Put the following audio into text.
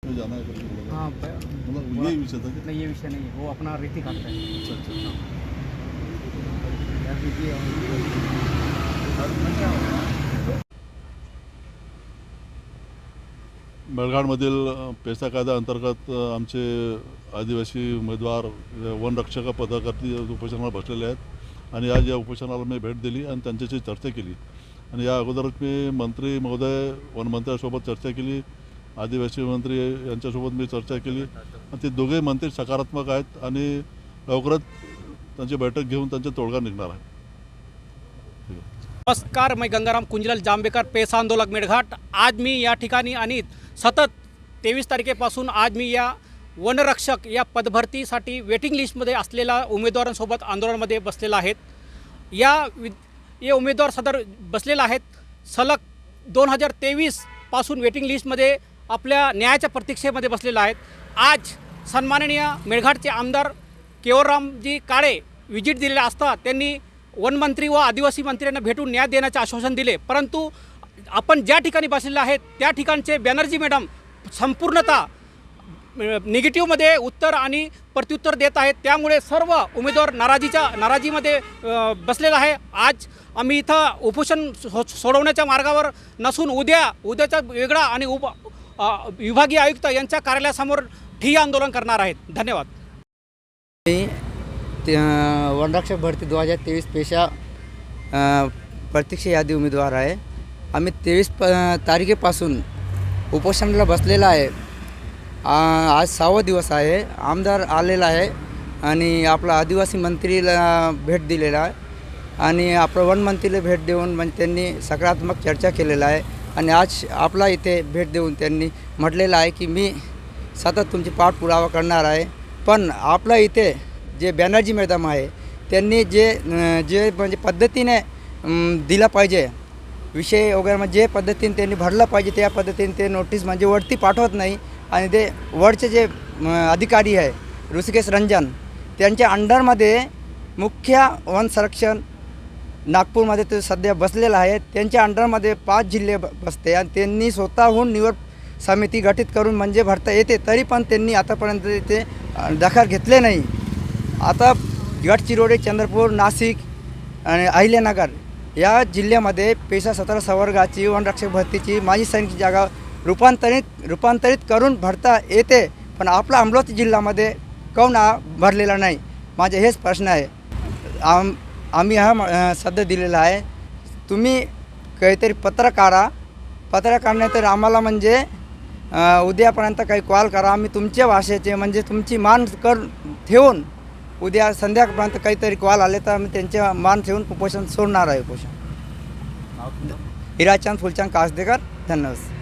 में जाना है करके बोला हाँ था। मतलब ये विषय था क्या? नहीं, ये विषय नहीं है, वो अपना रीति खाता है। अच्छा अच्छा मेळघाटमधील पेसा कायदा अंतर्गत आमचे आदिवासी उमेदवार वनरक्षक पदाकरती उपोषणाला बसलेले आहेत आणि आज या उपोषणाला मी भेट दिली आणि त्यांच्याशी चर्चा केली आणि या अगोदरच मी मंत्री महोदय वनमंत्र्यांसोबत चर्चा केली, आदिवासी मंत्री यांच्यासोबत मी चर्चा केली आणि ते दोघे मंत्री सकारात्मक आहेत आणि लवकरच त्यांची बैठक घेऊन त्यांचा तोडगा निघणार आहे। नमस्कार, मैं गंगाराम कुंजलाल जांभेकर, पेसा आंदोलक मेळघाट। आज मी या ठिकाणी आणि सतत 23 तारखेपासून आज मी या वनरक्षक या पदभरतीसाठी वेटिंग लिस्टमध्ये असलेल्या उमेदवारांसोबत आंदोलनामध्ये बसलेला आहेत। ये उमेदवार सदर बसलेला आहेत सलग 2023 पासून वेटिंग लिस्टमध्ये आपल्या न्यायाच्या प्रतीक्षेमध्ये बसलेला आहेत। आज सन्माननीय मेळघाटचे आमदार केवलरामजी काळे विजिट दिलेले असता त्यांनी वनमंत्री व आदिवासी मंत्र्यांना भेटून न्याय देण्याचे आश्वासन दिले, परंतु आपण ज्या ठिकाणी बसलेले आहेत त्या ठिकाणचे बॅनर्जी मॅडम संपूर्णतः निगेटिव्हमध्ये उत्तर आणि प्रत्युत्तर देत आहेत। त्यामुळे सर्व उमेदवार नाराजीमध्ये बसलेला आहे। आज आम्ही इथं उपोषण सोडवण्याच्या मार्गावर नसून उद्याचा वेगळा आणि विभागीय आयुक्त यांच्या कार्यालयासमोर ठिय्या आंदोलन करणार आहेत। धन्यवाद। वनरक्षक भरती 2023 पेशा प्रतीक्षा यादी उमेदवार आहे। आम्ही 23 तारखेपासून उपोषणाला बसलेला आहे। आज 6वा दिवस आहे। आमदार आलेला आहे आणि आपला आदिवासी मंत्रीला भेट दिलेला आहे आणि आपलं वनमंत्रीला भेट देऊन म्हणजे त्यांनी सकारात्मक चर्चा केलेला आहे आणि आज आपला इथे भेट देऊन त्यांनी म्हटलेलं आहे की मी सतत तुमची पाठपुरावा करणार आहे। पण आपला इथे जे बॅनर्जी मॅडम आहे त्यांनी जे म्हणजे पद्धतीने दिला पाहिजे विषय वगैरे म्हणजे जे पद्धतीने त्यांनी भरलं पाहिजे त्या पद्धतीने ते नोटीस म्हणजे वरती पाठवत नाही आणि ते वरचे जे अधिकारी आहे ऋषिकेश रंजन त्यांच्या अंडरमध्ये मुख्य वन संरक्षण नागपूरमध्ये ते सध्या बसलेलं आहे। त्यांच्या अंडरमध्ये 5 जिल्हे बसते आणि त्यांनी स्वतःहून निवड समिती गठीत करून म्हणजे भरता येते, तरी पण त्यांनी आतापर्यंत ते दखल घेतले नाही। आता गडचिरोली, चंद्रपूर, नाशिक आणि अहिल्यानगर या जिल्ह्यामध्ये पेशा 17 संवर्गाची वनरक्षक भरतीची माजी सैनिक जागा रूपांतरित करून भरता येते, पण आपला अमरावती जिल्ह्यामध्ये काऊन भरलेला नाही, माझे हेच प्रश्न आहे। आम्ही हा सध्या दिलेला आहे। तुम्ही काहीतरी पत्र नाही तर आम्हाला म्हणजे उद्यापर्यंत काही कॉल करा, आम्ही तुमच्या भाषेचे म्हणजे तुमची मान ठेवून उद्या संध्याकाळपर्यंत काहीतरी कॉल आले तर आम्ही त्यांच्या मान ठेवून कुपोषण सोडणार आहे। कुपोषण हिराचंद फुलचंद कासदेकर, धन्यवाद।